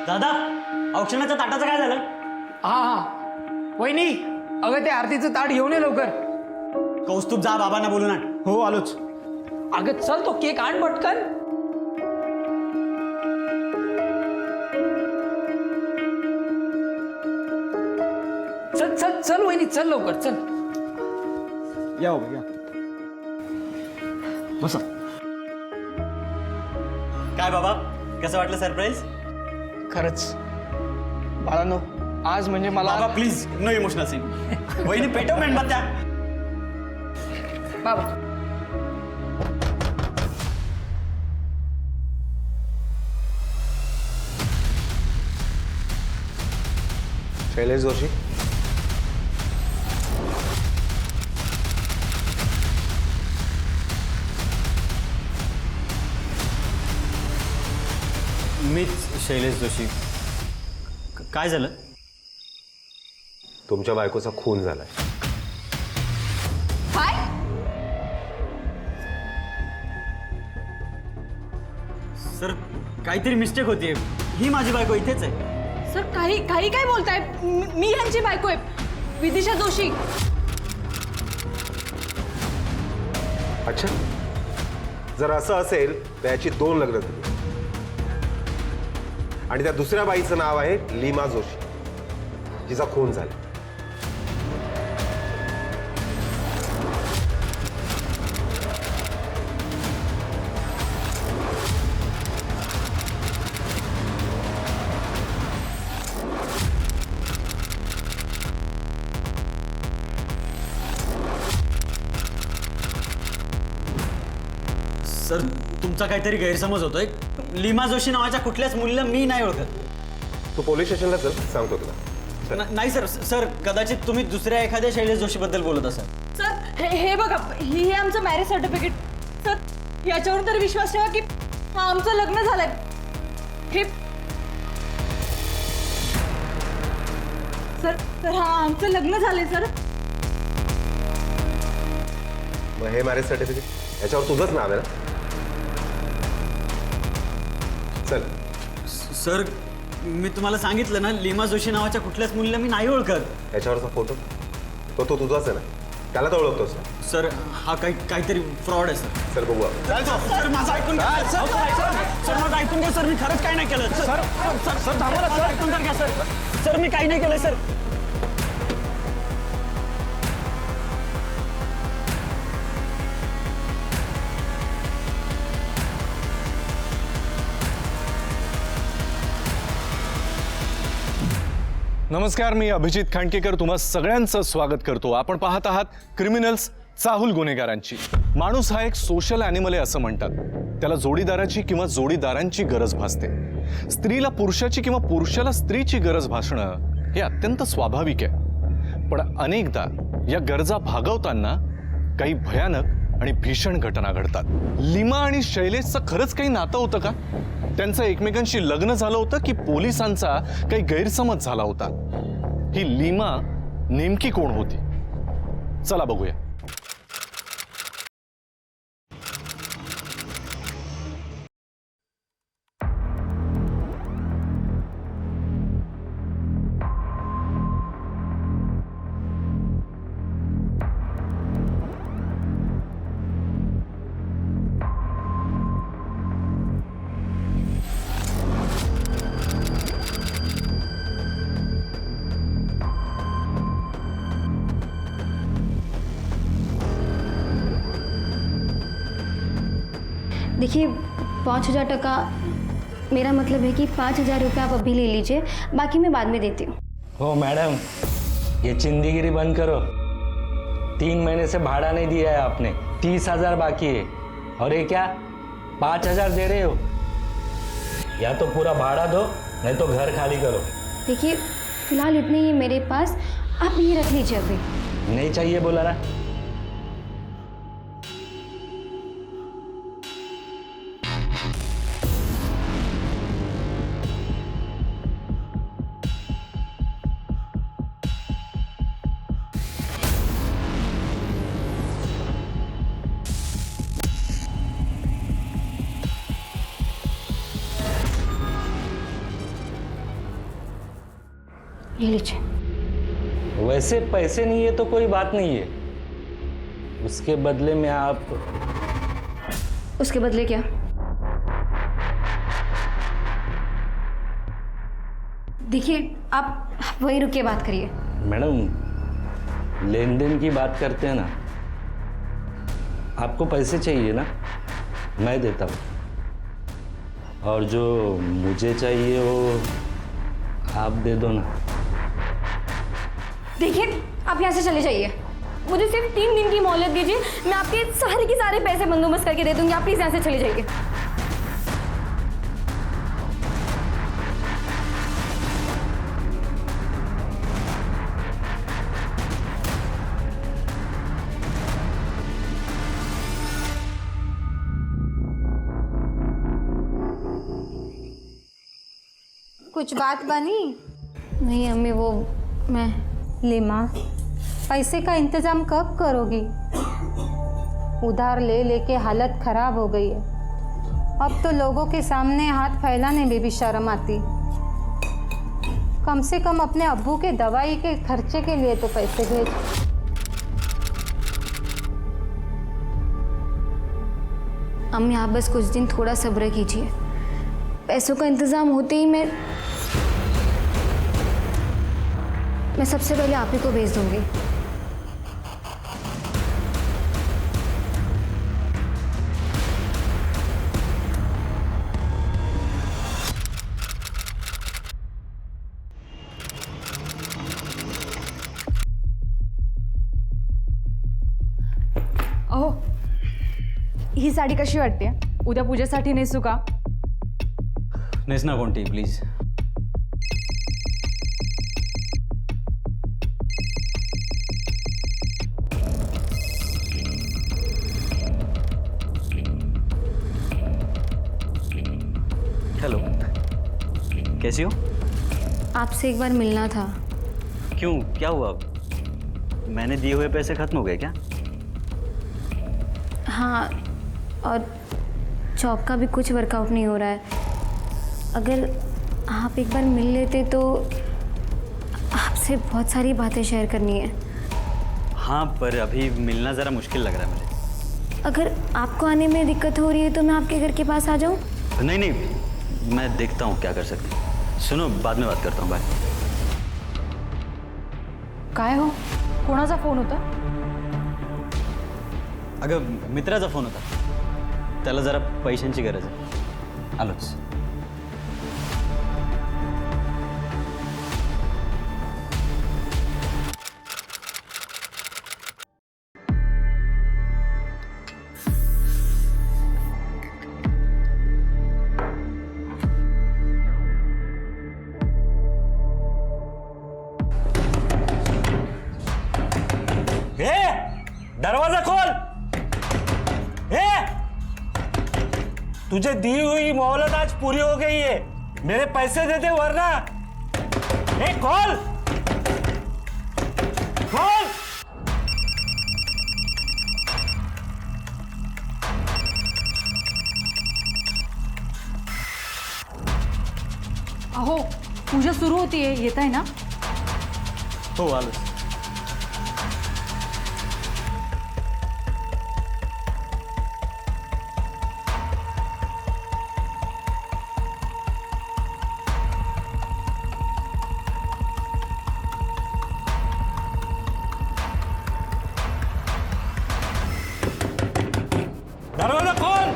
दादा औक्षणाच्या ताटाचं काय झालं? हा वहिनी, अगं ते आरतीचं ताट घेऊन ये लवकर. कौस्तुभ जा बाबांना बोलून आण. हो आलोच. अगं चल तो केक आण पटकन. चल चल चल वहिनी, चल लवकर चल. या हो या. बसा. काय बाबा, कसं वाटलं सरप्राईज? खरंच बाळांनो, आज म्हणजे मला बाबा प्लीज नो इमोशनल सीन. वहिनी पेटव मेणबत्त्या. बाबा शैलेश जोशी, मीच शैलेश जोशी. काय झालं? तुमच्या बायकोचा खून झालाय. काय? सर काहीतरी मिस्टेक होतीये. ही माझी बायको इथेच आहे. सर काही काही काय बोलताय? मी ह्यांची बायको आहे, विदिशा जोशी. अच्छा, जर असं असेल तर याची 2 लग्न झाली आणि त्या दुसऱ्या बाईचं नाव आहे लीमा जोशी, जिचा खून झाला. सर तुमचा काहीतरी गैरसमज होतोय. लीमा जोशी नावाच्या कुठल्याच मुलीला मी नाही ओळखत. तू पोलीस स्टेशनला चल, सांगतो तुला. चल. नाही सर, सर कदाचित तुम्ही दुसऱ्या एखाद्या शैलेश जोशी बद्दल बोलत असाल. सर हे बघा, हे आमचं मॅरेज सर्टिफिकेट. सर याच्यावर तर विश्वास ठेवा की आमचं लग्न झालंय. हे सर सर हा आमचं लग्न झालंय सर. मग हे मॅरेज सर्टिफिकेट, याच्यावर तुझंच नाव आहे ना? चल. सर मी तुम्हाला सांगितलं ना, लीमा जोशी नावाच्या कुठल्याच मुलीला मी नाही ओळखत. याच्यावरचा फोटो तो तुझाच आहे ना? त्याला तर ओळखतोस ना? सर हा काहीतरी फ्रॉड आहे सर. चल बघू आपण. सर माझं ऐकून घ्या. सर माझं ऐकून घ्या सर, मी खरंच काही नाही केलं. सर सर सर थांबा, सर ऐकून तर घ्या सर. सर मी काही नाही केलं सर. नमस्कार, मी अभिजित खांडकेकर तुम्हा सगळ्यांचं स्वागत करतो. आपण पाहत आहात क्रिमिनल्स, चाहूल गुन्हेगारांची. माणूस हा एक सोशल ॲनिमल आहे असं म्हणतात. त्याला जोडीदाराची किंवा जोडीदारांची गरज भासते. स्त्रीला पुरुषाची किंवा पुरुषाला स्त्रीची गरज भासणं हे अत्यंत स्वाभाविक आहे. पण अनेकदा या गरजा भागवताना काही भयानक आणि भीषण घटना घडतात. लीमा आणि शैलेशचं खरंच काही नातं होतं का? त्यांचं एकमेकांशी लग्न झालं होतं की पोलिसांचा काही गैरसमज झाला होता? ही लीमा नेमकी कोण होती? चला बघूया. देखिए 5,000 टका, मेरा मतलब है कि 5,000 रुपये आप अभी ले लीजिए, बाकी मैं बाद में देती हूँ. हो मैडम, ये चिंदीगिरी बंद करो. 3 महीने से भाड़ा नहीं दिया है आपने. 30,000 बाकी है और ये क्या 5,000 दे रहे हो? या तो पूरा भाड़ा दो, नहीं तो घर खाली करो. देखिए फिलहाल इतने ही मेरे पास, आप ये रख लीजिए अभी. नहीं चाहिए बोला ना. ये लीजिए। वैसे पैसे नहीं है तो कोई बात नहीं है, उसके बदले में आप उसके बदले क्या? देखिए आप वहीं रुक के बात करिए। मैडम लेन देन की बात करते हैं ना, आपको पैसे चाहिए ना, मैं देता हूँ, और जो मुझे चाहिए वो आप दे दो ना। देखिए आप यहाँ से चले जाइए, मुझे सिर्फ 3 दिन की मोहलत दीजिए, मैं आपके सारे के सारे पैसे बंदोबस्त करके दे दूंगी। आप प्लीज यहाँ से चले जाइए। कुछ बात बनी? नहीं अम्मी, वो मैं लीमा, पैसे का इंतजाम कब करोगी? उधार ले लेके हालत खराब हो गई है। अब तो लोगों के सामने हाथ फैलाने में भी शर्म आती। कम से कम अपने अब्बू के दवाई के खर्चे के लिए तो पैसे भेज। अम्मी आप बस कुछ दिन थोड़ा सब्र कीजिए, पैसों का इंतजाम होते ही मैं सबसे पहले आप ही को भेज दूंगी। अहो, ही साडी कशी वाटते? उद्या पूजेसाठी नेसू का? नेसना कोणती प्लीज. हेलो, कैसी हो? आपसे एक बार मिलना था। क्यों, क्या हुआ? मैंने दिए हुए पैसे खत्म हो गए क्या? हाँ, और जॉब का भी कुछ वर्कआउट नहीं हो रहा है। अगर आप एक बार मिल लेते तो आपसे बहुत सारी बातें शेयर करनी है। हाँ, पर अभी मिलना ज़रा मुश्किल लग रहा है मुझे। अगर आपको आने में दिक्कत हो रही है तो मैं आपके घर के पास आ जाऊँ? नहीं नहीं, मैं देखता हूँ क्या कर सकती हूँ. सुनो, बाद में बात करता हूँ. बाय. काय हो, कोणाचा फोन होता? अगं मित्राचा फोन होता, त्याला जरा पैशांची गरज आहे. आलोच. दरवाजा खोल. तुझे दी हुई मोहलत आज पूरी हो गई है, मेरे पैसे दे दे वरना. खोल खोल. अहो, पूजा सुरू होतीये, येत आहे ना? हो, आलोच. दरवाजा खोल.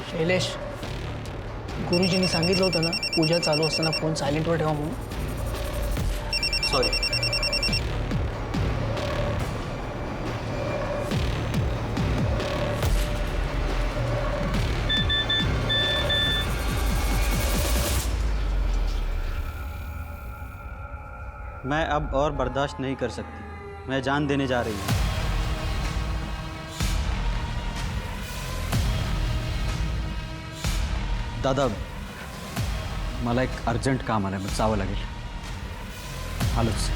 शैलेश, गुरुजींनी सांगितलं होतं ना पूजा चालू असताना फोन सायलेंटवर ठेवा म्हणून. सॉरी. मैं अब और बर्दाश्त नहीं कर सकती. मैं जान देने जा रही हूँ. दादा, मला एक अर्जंट काम आलं, मग जावं लागेल. आलोच.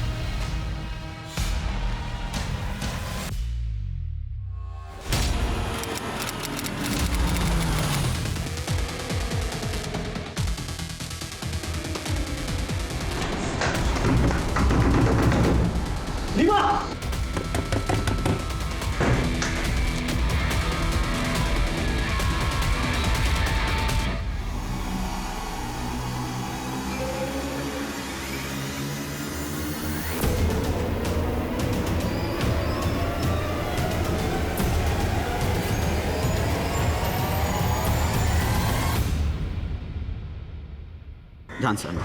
ध्यान से आना।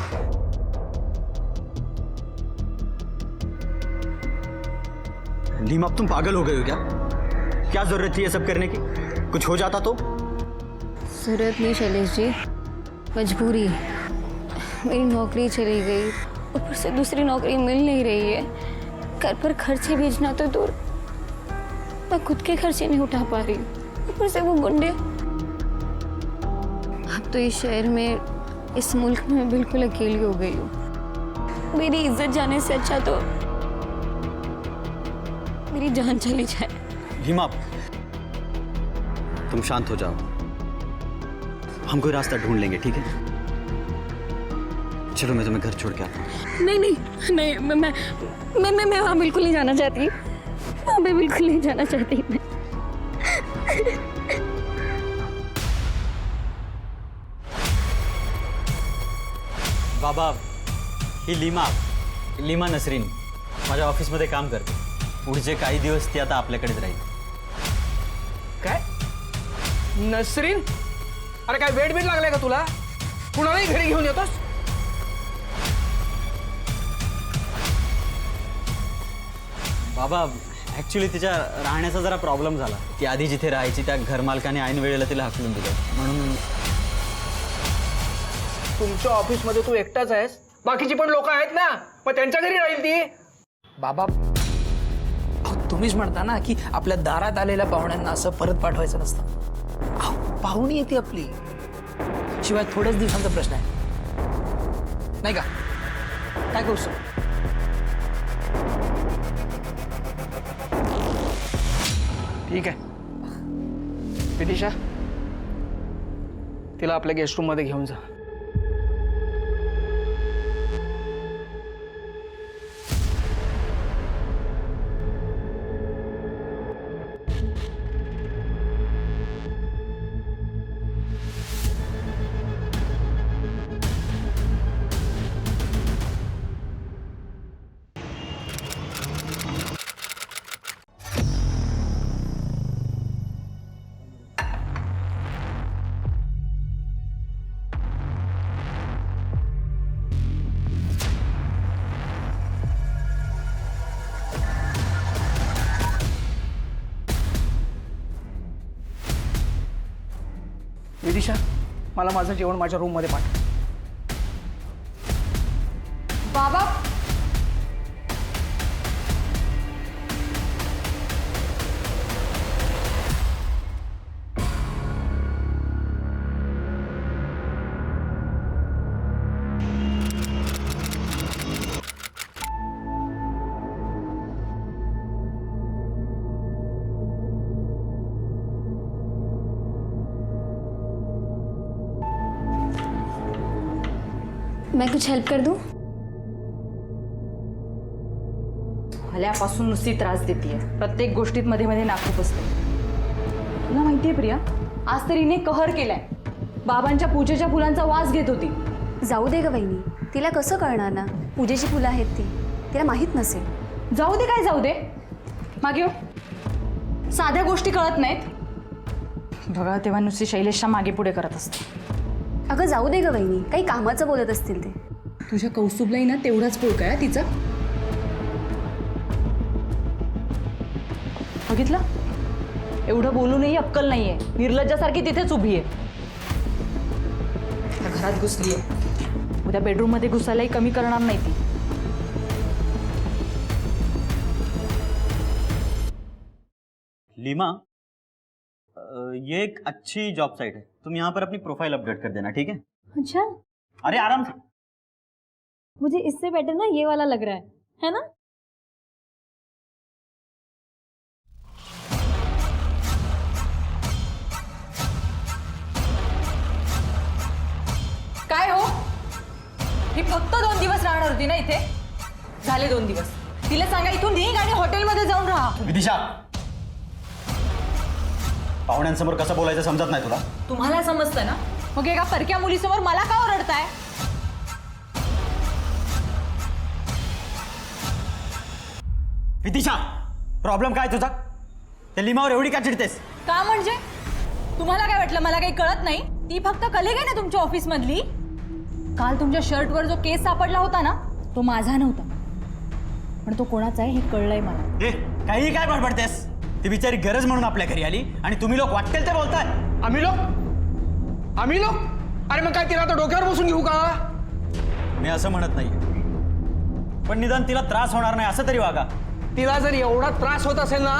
लीमा, अब तुम पागल हो गए हो क्या? क्या जरूरत थी ये सब करने की? कुछ हो जाता तो? जरूरत नहीं शैलेश जी, मजबूरी। मेरी नौकरी चली गई, ऊपर से दूसरी नौकरी मिल नहीं रही है। घर पर खर्चे भेजना तो दूर, मैं खुद के खर्चे नहीं उठा पा रही हूँ। ऊपर से वो गुंडे। अब तो इस शहर में, इस मुल्क में मैं बिल्कुल अकेली हो गई हूँ। मेरी इज्जत जाने से अच्छा तो मेरी जान चली जाए। लीमा, तुम शांत हो जाओ, हम कोई रास्ता ढूंढ लेंगे, ठीक है? चलो मैं तुम्हें घर छोड़ के आता हूँ। नहीं नहीं नहीं, मैं वहाँ बिल्कुल नहीं जाना चाहती। वहाँ पे बिल्कुल नहीं जाना चाहती मैं। बाबा, ही लीमा नसरीन माझ्या ऑफिसमध्ये काम करते. पुढचे काही दिवस ती आता आपल्याकडेच राहील. काय नसरीन? अरे काय वेट बीट लागलाय का तुला? कुणालाही घरी घेऊन येतोस? बाबा, ॲक्च्युली तिच्या राहण्याचा जरा प्रॉब्लेम झाला. ती आधी जिथे राहायची त्या घरमालकाने ऐन वेळेला तिला हाकलून दिलं. म्हणून तुमच्या ऑफिसमध्ये तू एकटाच आहेस? बाकीची पण लोक आहेत ना, मग त्यांच्या घरी राहील ती. बाबा, तुम्हीच म्हणता ना की आपल्या दारात आलेल्या पाहुण्यांना असं परत पाठवायचं नसतं. पाहुणी येते आपली, शिवाय थोड्याच दिवसांचा प्रश्न आहे नाही का? काय करू शकतो? ठीक आहे विदिशा, तिला आपल्या गेस्ट रूम मध्ये घेऊन जा. विदिशा, मला माझं जेवण माझ्या रूम मध्ये पाठव. बाबा, मैं कुछ हेल्प कर दूं? आल्यापासून नुसती त्रास देतीये. प्रत्येक गोष्टीत मध्ये मध्ये नाकू बसते. तुला माहितीये प्रिया, आज तर हिने कहर केलाय. बाबांच्या पूजेच्या फुलांचा वास घेत होती. जाऊ दे ग वहिनी, तिला कसं कळणार ना पूजेची फुलं आहेत ती, तिला माहीत नसेल. जाऊ दे काय जाऊ दे, मागे हो. साध्या गोष्टी कळत नाहीत. बघा, तेव्हा नुसती शैलेशच्या मागे पुढे करत असते. अगं जाऊ दे ग वहिनी, काही कामाचं बोलत असतील ते. तुझ्या कौस्तुभलाही ना तेवढाच पोळका आहे तिचा. बघितलं, एवढं बोलूनही अक्कल नाहीये. निर्लज्जासारखी तिथेच उभी आहे. घरात घुसली आहे, उद्या बेडरूम मध्ये घुसायलाही कमी करणार नाही ती. लीमा, ये एक अच्छी जॉब साइट है. तुम यहाँ पर अपनी प्रोफाइल अपडेट कर देना, ठीक है? अच्छा, अरे आराम से. मुझे इससे बेटर ना ये वाला लग रहा है ना? काय हो, ही फक्त 2 दिवस राहणार होती ना इथे? झाले 2 दिवस. तिला सांगा इथून निघ आणि हॉटेलमध्ये जाऊन राहा. विदिशा, पाहुण्यांसमोर कसं बोलायचं समजत नाही तुला? तुम्हाला समजतं ना, मग एका परक्या मुलीसमोर मला का ओरडताय? विदिशा, प्रॉब्लेम काय तुझा? त्या लिमावर एवढी का चिडतेस? का म्हणजे? तुम्हाला काय वाटलं मला काही कळत नाही? ती फक्त कलिग आहे ना तुमच्या ऑफिस मधली. काल तुमच्या शर्टवर जो केस सापडला होता ना तो माझा नव्हता, पण तो कोणाचा आहे हे कळलंय मला. ए काही काय बडबडतेस? ती बिचारी गरज म्हणून आपल्या घरी आली आणि तुम्ही लोक वाटेल ते बोलताय. आम्ही लोक अरे मग काय तिला आता डोक्यावर बसून घेऊ का? मी असं म्हणत नाही, पण निदान तिला त्रास होणार नाही असं तरी वागा. तिला जर एवढा त्रास होत असेल ना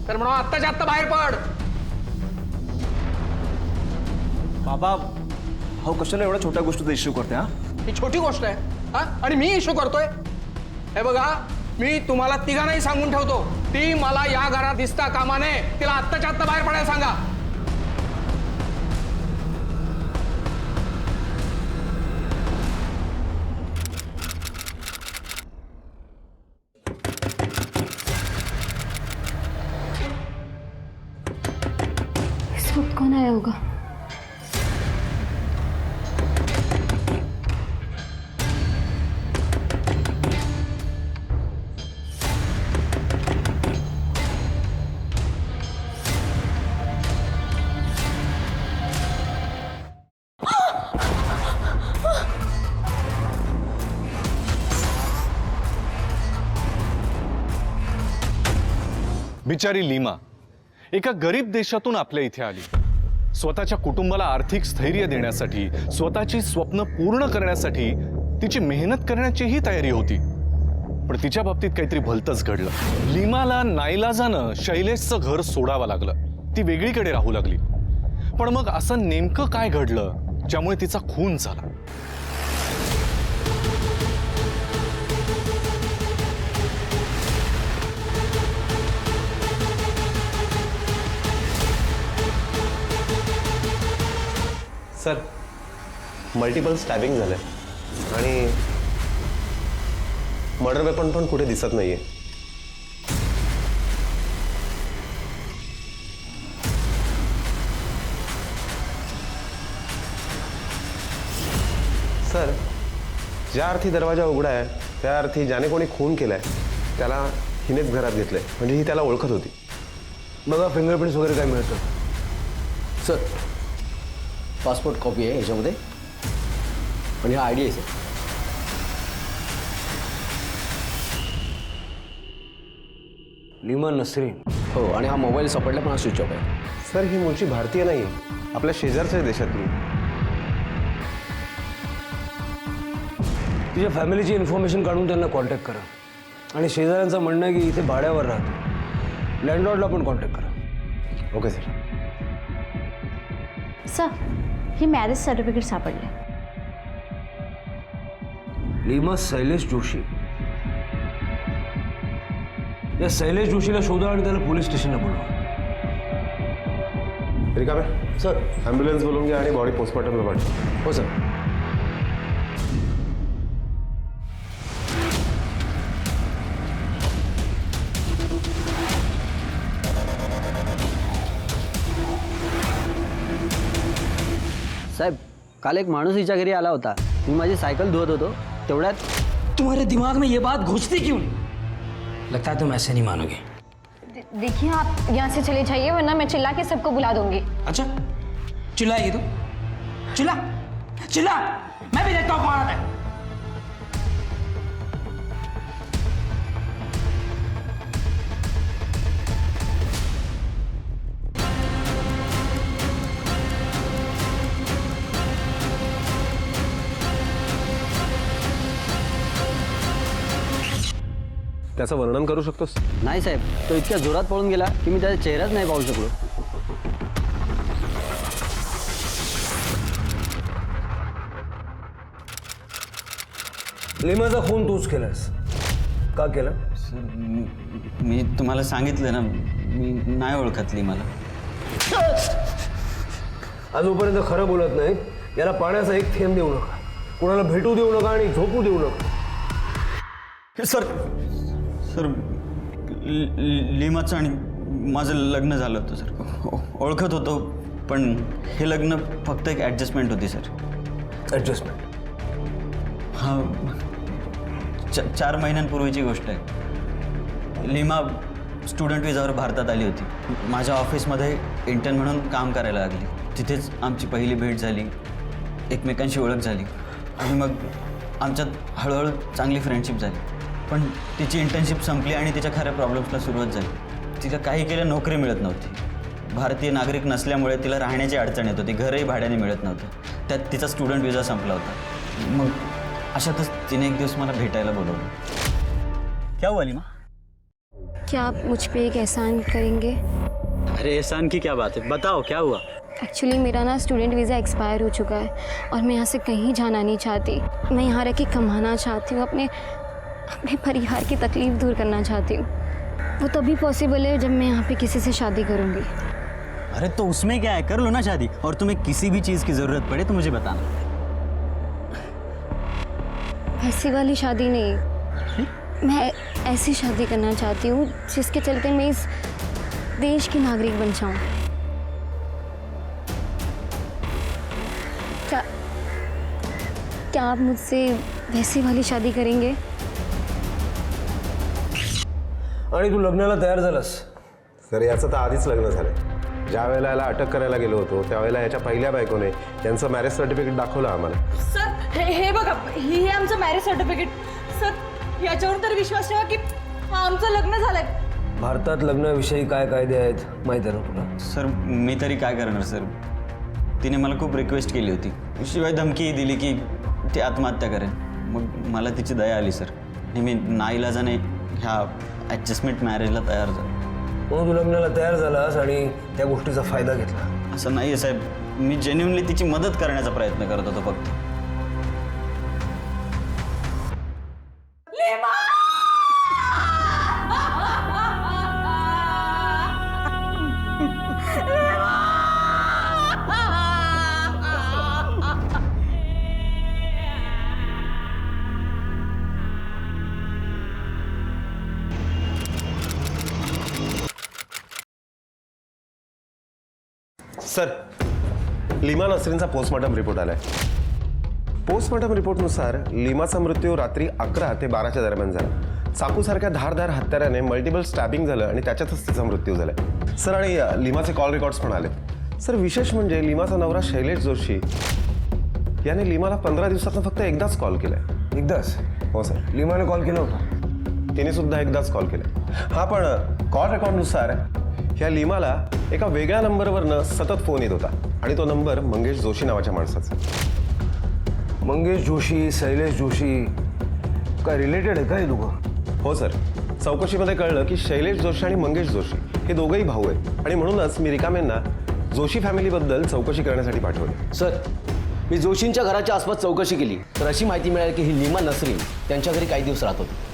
तर म्हणून आत्ताच्या आत्ता बाहेर पड. बाबा हो कशाला एवढ्या छोट्या गोष्टीचा इश्यू करते हा? ही छोटी गोष्ट आहे हा, आणि मी इश्यू करतोय. हे बघा, मी तुम्हाला तिघांनाही सांगून ठेवतो, ती मला या घरात दिसता कामा नये. तिला आत्ताच्या आत्ता बाहेर पडायला सांगा. इस वक्त कौन आया होगा? बिचारी लीमा एका गरीब देशातून आपल्या इथे आली. स्वतःच्या कुटुंबाला आर्थिक स्थैर्य देण्यासाठी, स्वतःची स्वप्न पूर्ण करण्यासाठी तिची मेहनत करण्याचीही तयारी होती. पण तिच्या बाबतीत काहीतरी भलतंच घडलं. लीमाला नाईलाजानं शैलेशचं घर सोडावं लागलं. ती वेगळीकडे राहू लागली. पण मग असं नेमकं काय घडलं ज्यामुळे तिचा खून झाला? सर, मल्टिपल स्टॅबिंग झालंय आणि मर्डर वेपन पण कुठे दिसत नाहीये. सर, ज्या अर्थी दरवाजा उघडा आहे त्या अर्थी ज्याने कोणी खून केलाय त्याला हिनेच घरात घेतलंय, म्हणजे ही त्याला ओळखत होती. बघा फिंगरप्रिंट्स वगैरे काय मिळतं? सर पासपोर्ट कॉपी आहे ह्याच्यामध्ये आणि हा आय डी आहे सर. लीमा नसरीन. हो आणि हा मोबाईल सापडला पण हा स्विच ऑफ आहे. सर, ही मूळची भारतीय नाही आहे, आपल्या शेजारच्या देशातली. तिच्या फॅमिलीची इन्फॉर्मेशन काढून त्यांना कॉन्टॅक्ट करा आणि शेजाऱ्यांचं म्हणणं आहे की इथे भाड्यावर राहतो. लँडलॉर्डला पण कॉन्टॅक्ट करा. Okay sir. सर ही मॅरेज सर्टिफिकेट सापडले. लीमा शैलेश जोशी. या शैलेश जोशीला शोधा आणि त्याला पोलीस स्टेशनला बोलवा. रिकामे सर. ॲम्ब्युलन्स बोलून घ्या आणि बॉडी पोस्टमॉर्टमला पाठवा. हो सर. साहेब काल एक माणूस हिच्या घरी आला होता. मी माझी सायकल धुवत होतो तेवढ्यात. तुम्हारे दिमाग में ये बात घुसती क्यों? लगता है तुम ऐसे नहीं मानोगे. देखिए आप यहाँ से चले जाइए वरना मैं चिल्ला के सबको बुला दूंगी. अच्छा चिल्लाएगी तो चिल्ला चिल्ला, मैं भी देखता हूँ कौन आता है. त्याचं वर्णन करू शकतोस? नाही साहेब, तो इतक्या जोरात पळून गेला की मी त्याचा चेहराच नाही पाहू शकलो. लीमाचा खून तूच केलास. का केला? सर मी तुम्हाला सांगितलं ना, मी नाही ओळखतली मला. आज जोपर्यंत खरं बोलत नाही याला पाण्याचा एक थेंब देऊ नका, कोणाला भेटू देऊ नका आणि झोपू देऊ नका. सर सर लीमाचं आणि माझं लग्न झालं होतं सर. ओळखत होतो पण हे लग्न फक्त एक ॲडजस्टमेंट होती सर. ॲडजस्टमेंट? हां, 4 महिन्यांपूर्वीची गोष्ट आहे. लीमा स्टुडंट विजावर भारतात आली होती. माझ्या ऑफिसमध्ये इंटर्न म्हणून काम करायला लागली. तिथेच आमची पहिली भेट झाली, एकमेकांशी ओळख झाली आणि मग आमच्यात हळूहळू चांगली फ्रेंडशिप झाली. पण तिची इंटर्नशिप संपली आणि तिच्या खऱ्या प्रॉब्लेम्सला सुरुवात झाली. तिला काही केलं नोकरी मिळत नव्हती. भारतीय नागरिक नसल्यामुळे तिला राहण्याची अडचण येत होती. घरही भाड्याने मिळत नव्हतं. त्यात तिचा स्टुडंट विजा संपला होता. मग अशातच तिने एक दिवस मला भेटायला बोलवलं. क्या हुआ लीमा? क्या आप मुझ पे एक एहसान करेंगे? अरे एहसान की क्या बात है, बताओ क्या हुआ? एक्चुअली मेरा ना स्टूडेंट वीज़ा एक्सपायर हो चुका है और मैं यहाँ से कहीं जाना नहीं चाहती. मैं यहाँ रह के कमाना चाहती हूँ, अपने परिवार की तकलीफ़ दूर करना चाहती हूँ. वो तभी पॉसिबल है जब मैं यहाँ पे किसी से शादी करूँगी. अरे तो उसमें क्या है, कर लो ना शादी. और तुम्हें किसी भी चीज़ की ज़रूरत पड़े तो मुझे बताना. ऐसी वाली शादी नहीं, मैं ऐसी शादी करना चाहती हूँ जिसके चलते मैं इस देश की नागरिक बन जाऊँ. क्या आप मुझसे वैसी वाली शादी करेंगे? आणि तू लग्नाला तयार झालास? सर याचं तर आधीच लग्न झालं. ज्या वेळेला याला अटक करायला गेलो होतो त्यावेळेला याच्या पहिल्या बायकोने यांचं मॅरेज सर्टिफिकेट दाखवलं आम्हाला. सर हे बघा, हे आमचं मॅरेज सर्टिफिकेट. सर याच्यावर तर विश्वास ठेवा की आमचं लग्न झालंय. भारतात लग्नाविषयी काय कायदे आहेत माहीत आहे ना तुला? सर मी तरी काय करणार सर. तिने मला खूप रिक्वेस्ट केली होती, शिवाय धमकीही दिली की ती आत्महत्या करेन. मग मला तिची दया आली सर आणि मी नाईलाजाने ह्या ॲडजस्टमेंट मॅरेजला तयार झालो. मग तू लग्नाला तयार झालास आणि त्या गोष्टीचा फायदा घेतला? असं नाही आहे साहेब, मी जेन्युनली तिची मदत करण्याचा प्रयत्न करत होतो फक्त. सर लीमा नसरीनचा पोस्टमॉर्टम रिपोर्ट आलाय. पोस्टमॉर्टम रिपोर्टनुसार लीमाचा मृत्यू रात्री 11 ते 12च्या दरम्यान झाला. चाकूसारख्या धारदार हत्याराने मल्टिपल स्टॅबिंग झालं आणि त्याच्यातच तिचा मृत्यू झालाय सर. आणि लीमाचे कॉल रेकॉर्ड्स पण आले सर. विशेष म्हणजे लीमाचा नवरा शैलेश जोशी याने लीमाला 15 दिवसातून फक्त एकदाच कॉल केलाय. एकदाच? हो सर. लिमाने कॉल केला होता? तिने सुद्धा एकदाच कॉल केला. हा पण कॉल रेकॉर्डनुसार ह्या लीमाला एका वेगळ्या नंबरवरनं सतत फोन येत होता आणि तो नंबर मंगेश जोशी नावाच्या माणसाचा. मंगेश जोशी, शैलेश जोशी काय रिलेटेड आहे का हे दोघं? हो सर. चौकशीमध्ये कळलं की शैलेश जोशी आणि मंगेश जोशी हे दोघंही भाऊ आहेत आणि म्हणूनच मी रिकाम्यांना जोशी फॅमिलीबद्दल चौकशी करण्यासाठी पाठवले. सर मी जोशींच्या घराच्या आसपास चौकशी केली तर अशी माहिती मिळाली की ही लीमा नसरीन त्यांच्या घरी काही दिवस राहत होती.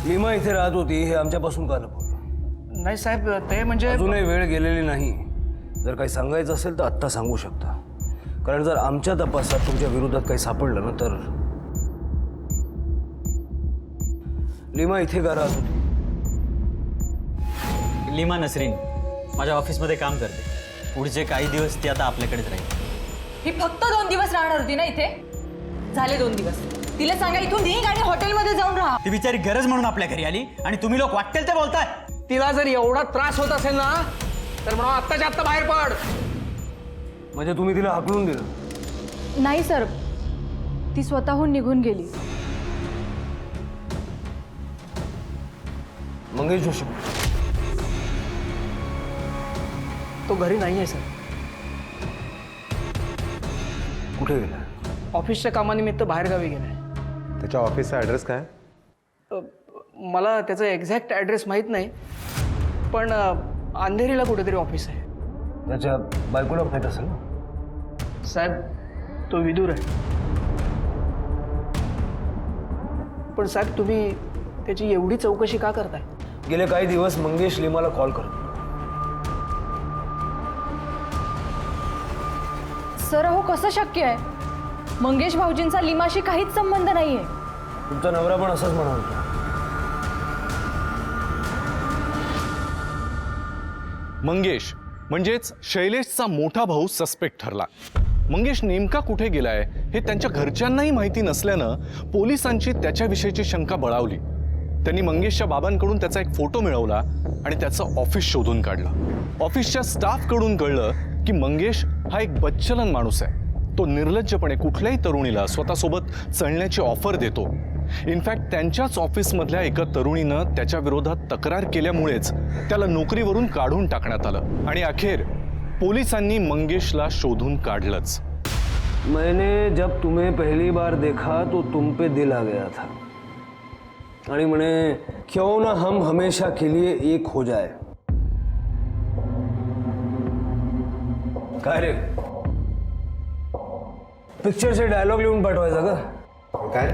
लीमा इथे राहत होती हे आमच्यापासून का लपवलं? नाही साहेब, ते म्हणजे अजूनही वेळ गेलेली नाही. जर काही सांगायचं असेल तर आत्ता सांगू शकता, कारण जर आमच्या तपासात तुमच्या विरोधात काही सापडलं ना तर. लीमा इथे का राहत होती? लीमा नसरीन माझ्या ऑफिसमध्ये काम करते. पुढचे काही दिवस ती आता आपल्याकडेच राहील. ही फक्त 2 दिवस राहणार होती ना इथे? झाले 2 दिवस. तिला सांगा इथून निघ आणि हॉटेलमध्ये जाऊन राहा. ती बिचारी गरज म्हणून आपल्या घरी आली आणि तुम्ही लोक वाटेल ते बोलताय. तिला जर एवढा त्रास होत असेल ना तर म्हणून आत्ताच्या आत्ता बाहेर पड. म्हणजे तुम्ही तिला हाकलून दिलं? नाही सर, ती स्वतःहून निघून गेली. मंगेश जोशी तो घरी नाही आहे सर. कुठे गेला? ऑफिसच्या कामानिमित्त बाहेरगावी गेलाय. त्याच्या ऑफिसचा ॲड्रेस काय? मला त्याचा एक्झॅक्ट ॲड्रेस माहीत नाही, पण अंधेरीला कुठेतरी ऑफिस आहे. त्याच्या बायकोला माहीत असेल ना? साहेब तो विदूर आहे. पण साहेब तुम्ही त्याची एवढी चौकशी का करताय? गेले काही दिवस मंगेश लीमाला कॉल करत होता. सर हो कसं शक्य आहे? मंगेश भाऊजींचा लीमाशी काहीच संबंध नाहीये. तुमचा नवरा पण असंच म्हणत होता. मंगेश म्हणजेच शैलेशचा मोठा भाऊ सस्पेक्ट ठरला. मंगेश नेमका कुठे गेलाय हे त्यांच्या घरच्यांनाही माहिती नसल्यानं पोलिसांची त्याच्याविषयीची शंका बळावली. त्यांनी मंगेशच्या बाबांकडून त्याचा एक फोटो मिळवला आणि त्याचं ऑफिस शोधून काढलं. ऑफिसच्या स्टाफकडून कळलं की मंगेश हा एक बच्चलन माणूस आहे. तो निर्लज्जपणे कुठल्याही तरुणीला स्वतःसोबत चलण्याची ऑफर देतो. इनफॅक्ट त्यांच्याच ऑफिसमधल्या एका तरुणीनं त्याच्या विरोधात तक्रार केल्यामुळेच त्याला नोकरीवरून काढून टाकण्यात आलं आणि अखेर पोलिसांनी मंगेशला शोधून काढलंच. मैंने जब तुम्हें पहली बार देखा तो तुम पे दिल आ गया था आणि म्हणे क्यों ना हम हमेशा के लिए एक हो जाए. काय रे, पिक्चरचे डायलॉग लिहून पाठवायचा का? काय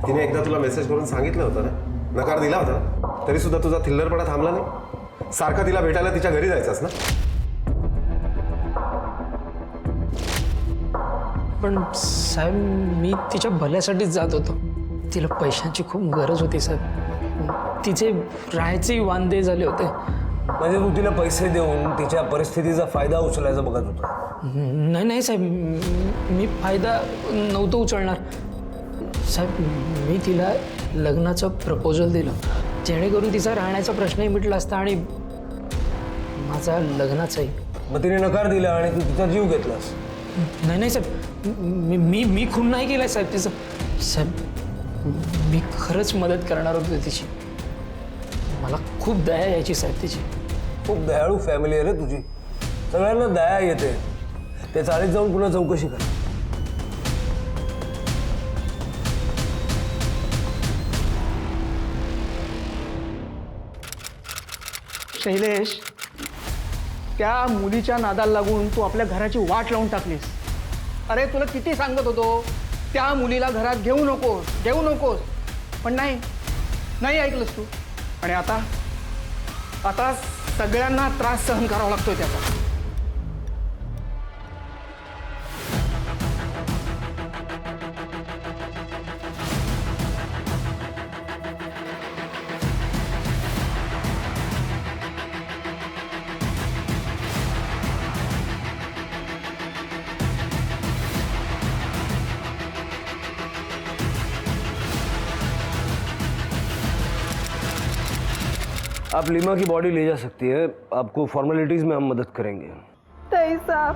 तिने एकदा तुला मेसेज करून सांगितलं होतं ना, नकार दिला होता ना, तरी सुद्धा तुझा थिल्लरपणा थांबला नाही. सारखा तिला भेटायला तिच्या घरी जायचंस ना. पण साहेब, मी तिच्या भल्यासाठीच जात होतो. तिला पैशांची खूप गरज होती साहेब. तिचे राहायचे वांदे झाले होते. म्हणजे तू तिला पैसे देऊन तिच्या परिस्थितीचा फायदा उचलायचा बघत होता? नाही नाही साहेब, मी फायदा नव्हतं उचलणार साहेब. मी तिला लग्नाचं प्रपोजल दिलं जेणेकरून तिचा राहण्याचा प्रश्नही मिटला असता आणि माझा लग्नाचाही. मग तिने नकार दिला आणि तू तिचा जीव घेतलास? नाही नाही साहेब, मी खून नाही केलाय साहेब तिचं. साहेब, मी खरंच मदत करणार होतो तिची. मला खूप दया यायची साहेब तिची. खूप दयाळू फॅमिली आहे रे तुझी. सगळ्यांना दया येते. ते चाळीत जाऊन पुन्हा चौकशी कर. शैलेश, त्या मुलीच्या नादाला लागून तू आपल्या घराची वाट लावून टाकलीस. अरे तुला किती सांगत होतो त्या मुलीला घरात घेऊ नकोस, पण नाही ऐकलंस तू. आणि आता सगळ्यांना त्रास सहन करावा लागतोय त्याचा. आप लीमा की बॉडी ले जा सकती है. आपको फॉर्मेलिटीज में हम मदद करेंगे. नहीं साहब,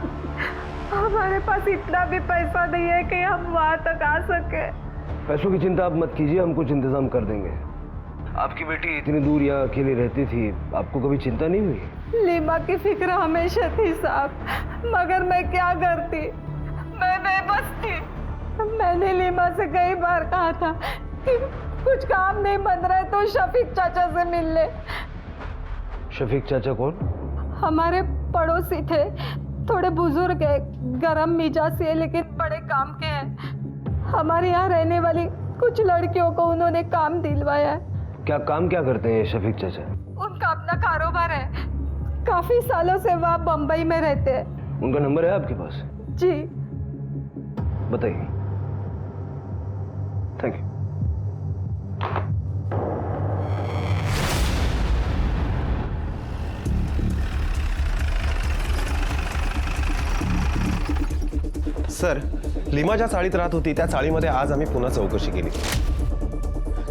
हमारे पास इतना भी पैसा नहीं है कि हम वहाँ तक आ सके. पैसों की चिंता आप मत कीजिए, हम कुछ इंतजाम कर देंगे. आपकी बेटी इतनी दूर यहाँ अकेली रहती थी, आपको कभी चिंता नहीं हुई? लीमा की फिक्र हमेशा थी साहब, मगर मैं क्या करती. मैं बेबस थी. मैंने लीमा से कई बार कहा था कि कुछ काम नहीं बन रहा है तो शफीक चाचा से मिल ले. शफीक चाचा कौन? हमारे पड़ोसी थे, थोड़े बुजुर्ग है, गरम मिजाज से लेकिन बड़े काम के हैं. हमारे यहाँ रहने वाली कुछ लड़कियों को उन्होंने काम दिलवाया है. काम क्या करते हैं शफीक चाचा? उनका अपना कारोबार है. काफी सालों से वह बम्बई में रहते हैं. उनका नंबर है आपके पास? जी. बताइए. Thank you. सर, लीमा ज्या चाळीत राहत होती त्या चाळीमध्ये आज आम्ही पुन्हा चौकशी केली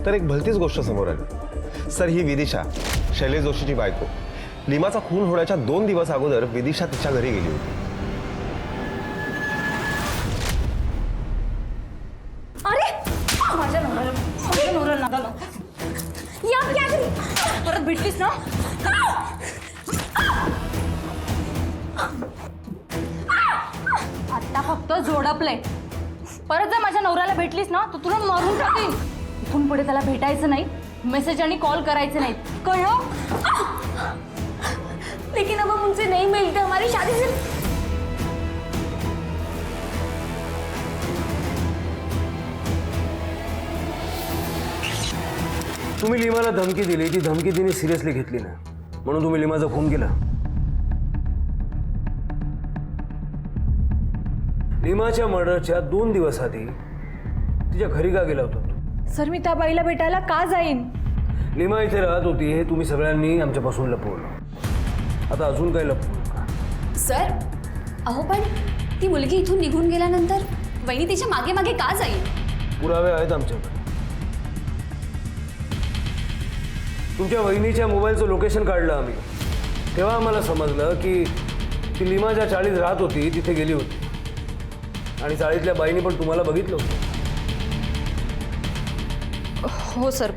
तर एक भलतीच गोष्ट समोर आली. सर, ही विदिशा, शैलेश जोशीची बायको, लीमाचा खून होण्याच्या 2 दिवस अगोदर विदिशा तिच्या घरी गेली होती. अरे माझ्या नवऱ्याला नादाला या क्या घरी परत भेटलीस ना. आता फक्त जोडपलंय. परत जर माझ्या नवऱ्याला भेटलीस ना तर तुला मारून टाकीन. इथून पुढे त्याला भेटायचं नाही, मेसेज आणि कॉल करायचे नाहीत, कळलं? लेकिन अब हम उनसे नहीं मिलते, हमारी शादी से. तुम्ही लीमाला धमकी दिली, ती धमकी तिने सिरियसली घेतली ना, म्हणून तुम्ही लीमाचा खून केला. लीमाच्या मर्डरच्या 2 दिवस आधी तिच्या घरी का गेला होता? सर, मी त्या बाईला भेटायला का जाईन? लीमा इथे राहत होती हे तुम्ही सगळ्यांनी आमच्यापासून लपवलं. आता अजून काय लपवू? सर, अहो पण ती मुलगी इथून निघून गेल्यानंतर वहिनी तिच्या मागे मागे का जाईल? पुरावे आहेत आमच्याकडे. तुमच्या वहिनीच्या मोबाईलचं लोकेशन काढलं आम्ही, तेव्हा आम्हाला समजलं की ती लिमा ज्या चाळीत राहत होती तिथे गेली होती आणि चाळीतल्या बाईंनी पण तुम्हाला बघितलं होतं. हो सर,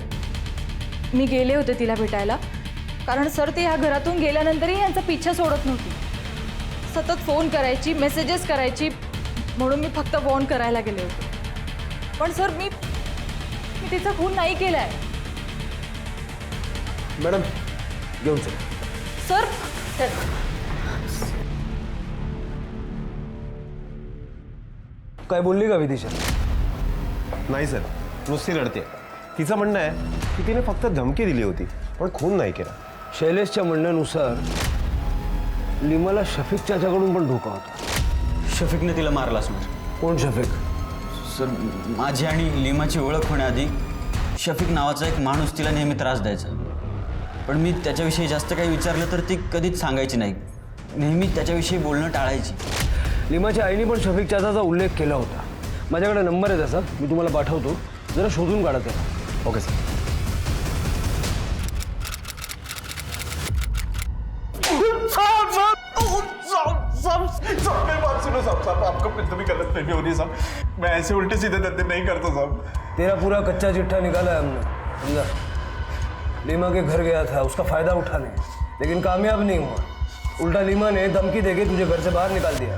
मी गेले होते तिला भेटायला, कारण सर ते ह्या घरातून गेल्यानंतरही यांचा पिच्छा सोडत नव्हती. सतत फोन करायची, मेसेजेस करायची, म्हणून मी फक्त फोन करायला गेले होते. पण सर मी तिचा खून नाही केलाय. मॅडम घेऊन चला. सर काय बोलली का विदिशा? नाही सर, नुसती लढते. तिचं म्हणणं आहे की तिने फक्त धमकी दिली होती पण खून नाही केला. शैलेशच्या म्हणण्यानुसार लिमाला शफिक चाच्याकडून पण धोका होता. शफिकने तिला मारला असणार. कोण शफिक? सर, माझी आणि लिमाची ओळख होण्याआधी शफिक नावाचा एक माणूस तिला नेहमी त्रास द्यायचा. पण मी त्याच्याविषयी जास्त काही विचारलं तर ती कधीच सांगायची नाही. नेहमी त्याच्याविषयी बोलणं टाळायची. लिमाच्या आईने पण शफिक चाचाचा उल्लेख केला होता. माझ्याकडे नंबर आहे त्याचा, मी तुम्हाला पाठवतो, जरा शोधून काढा त्याला. Okay sir. मैं ऐसे उल्टे सीधे धंधे नहीं करता साहब. तेरा पूरा कच्चा चिट्ठा निकाला है हमने, समझा? लीमा के घर गया था उसका फायदा उठाने, लेकिन कामयाब नहीं हुआ. उल्टा लीमा ने धमकी देके तुझे घर से बाहर निकाल दिया.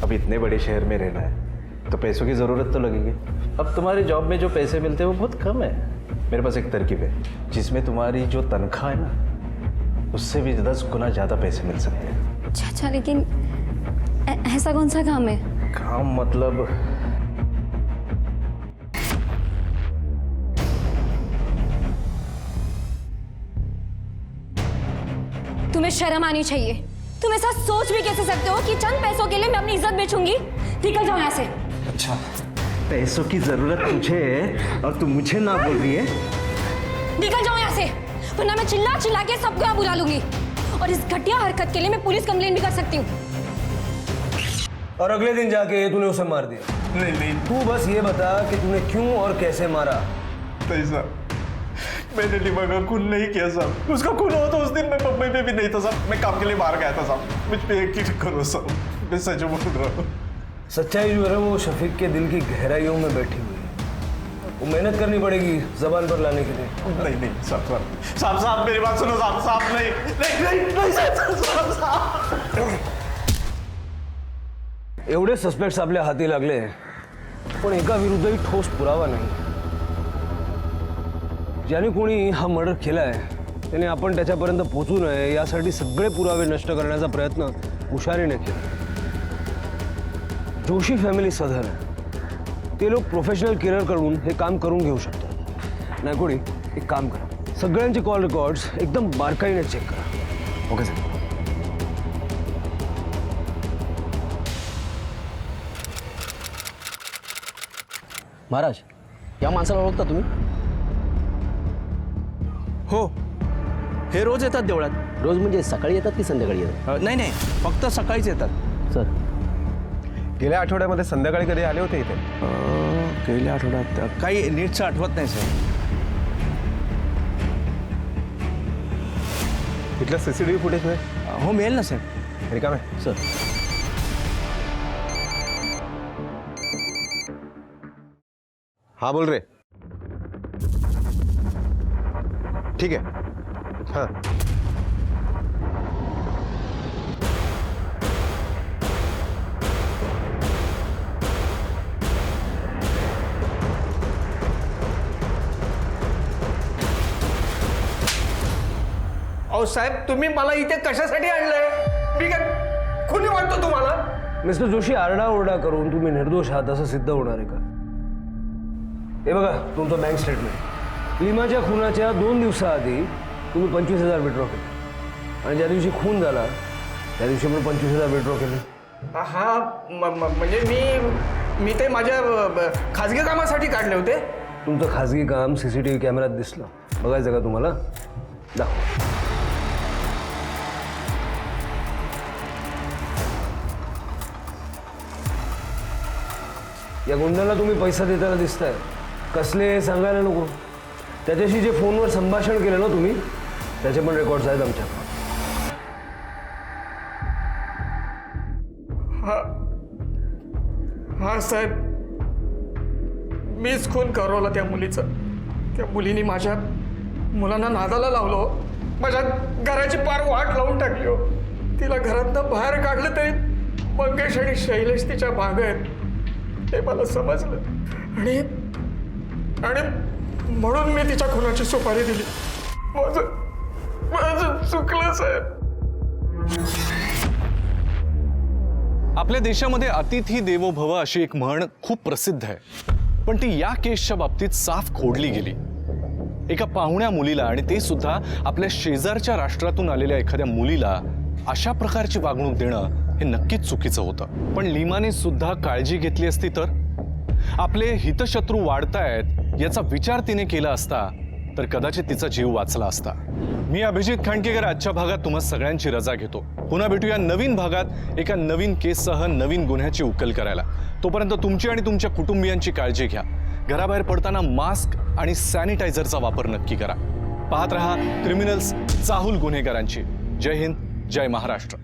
अब इतने बड़े शहर में रहना है तो पैसों की ज़रूरत तो लगेगी. अब तुम्हारे जॉब में जो पैसे मिलते हैं वो बहुत कम है. मेरे पास एक तरकीब है जिसमें तुम्हारी जो तनख्वाह है ना उससे भी 10 गुना ज़्यादा पैसे मिल सकते हैं. चाचा लेकिन ऐसा कौन सा काम है? काम मतलब तुम्हें शर्म आनी चाहिए. तुम ऐसा सोच भी कैसे सकते हो कि चंद पैसों के लिए मैं अपनी इज्जत बेचूंगी? निकल जाओ यहाँ से. अच्छा, पैसों की ज़रूरत तुझे है और तू मुझे ना बोल रही है. निकल जाओ यहाँ से, वरना मैं चिल्ला चिल्ला के सबको यहाँ बुला लूंगी. और इस घटिया हरकत के लिए मैं पुलिस कंप्लेंट भी कर सकती हूँ. और अगले दिन जाके तूने उसे मार दिया. नहीं तू बस ये बता कि तूने क्यों और कैसे मारा. नहीं साहब, मैंने लिमा का खून नहीं किया साहब. उसका खून हुआ तो उस दिन मैं मुंबई में भी नहीं था साहब. मैं काम के लिए बाहर गया था साहब. मुझ पे यकीन करो साहब, मैं सच बोल रहा हूँ. सच्चाई जो है वो शफीक के दिल की गहराइयों में बैठी हुई है. वो मेहनत करनी पड़ेगी जबान पर लाने के लिए. नहीं साहब मेरी बात सुनो साहब. नहीं साहब. एवढे सस्पेक्ट्स आपल्या हाती लागले पण एका विरुद्धही ठोस पुरावा नाही. ज्याने कोणी हा मर्डर केलाय त्याने आपण त्याच्यापर्यंत पोहोचू नये यासाठी सगळे पुरावे नष्ट करण्याचा प्रयत्न हुशारीने केला. जोशी फॅमिली सधन आहे. ते लोक प्रोफेशनल किलरकडून हे काम करून घेऊ शकतात. नाही कोणी एक काम करा, सगळ्यांचे कॉल रेकॉर्ड्स एकदम बारकाईने चेक करा. Okay sir. महाराज, या माणसाला ओळखता तुम्ही? हो, हे रोज येतात देवळात. रोज म्हणजे सकाळी येतात की संध्याकाळी येतात? नाही, फक्त सकाळीच येतात. सर, गेल्या आठवड्यामध्ये संध्याकाळी कधी आले होते इथे? गेल्या आठवड्यात काही नीटचं आठवत नाही सर. इथलं CCTV फुटेज नाही? हो, मिळेल ना सर. रिकाम आहे सर. हाँ बोल रहे. ठीक है. हाँ अहो साहेब, तुम्ही मला इथे कशासाठी आणलंय? मी काय खुनी वाटतो तुम्हाला? मिस्टर जोशी, आरडाओरडा करून तुम्ही निर्दोष आहात असं सिद्ध होणार आहे का? हे बघा तुमचं बँक स्टेटमेंट. लिमाच्या खुनाच्या 2 दिवसाआधी तुम्ही 25,000 विड्रॉ केले आणि ज्या दिवशी खून झाला त्या दिवशी पण 25,000 विड्रॉ केले. हा म्हणजे मी ते माझ्या खाजगी कामासाठी काढले होते. तुमचं खाजगी काम CCTV कॅमेऱ्यात दिसलं. बघायचं का तुम्हाला? दाखवा. या गुंडाला तुम्ही पैसा देताना दिसताय. कसले सांगायला नको. त्याच्याशी जे फोनवर संभाषण केलं ना तुम्ही, त्याचे पण रेकॉर्ड्स आहेत आमच्याकडे. हा साहेब, मीच खून करवला त्या मुलीचा. त्या मुलीने माझ्या मुलांना नादाला लावलो, माझ्या घराची पार वाट लावून टाकली हो. तिला घरातनं बाहेर काढलं तरी मंगेश आणि शैलेश तिच्या मागं आहेत हे मला समजलं. आणि म्हणून मी तिच्या खुनाची सुपारी दिली. माझं चुकलं साहेब. आपल्या देशामध्ये अतिथी देवो भव अशी एक म्हण खूप प्रसिद्ध आहे, पण ती या केसच्या बाबतीत साफ खोडली गेली. एका पाहुण्या मुलीला, आणि ते सुद्धा आपल्या शेजारच्या राष्ट्रातून आलेल्या एखाद्या मुलीला अशा प्रकारची वागणूक देणं हे नक्कीच चुकीचं होतं. पण लीमाने सुद्धा काळजी घेतली असती तर, आपले हितशत्रू वाढतायत याचा विचार तिने केला असता तर कदाचित तिचा जीव वाचला असता. मी अभिजित खांडकेकर आजच्या भागात तुम्हा सगळ्यांची रजा घेतो. पुन्हा भेटूया नवीन भागात एका नवीन केससह नवीन गुन्ह्याची उकल करायला. तोपर्यंत तुमची आणि तुमच्या कुटुंबियांची काळजी घ्या. घराबाहेर पडताना मास्क आणि सॅनिटायझरचा वापर नक्की करा. पाहत रहा क्रिमिनल्स चाहूल गुन्हेगारांची. जय हिंद, जय महाराष्ट्र.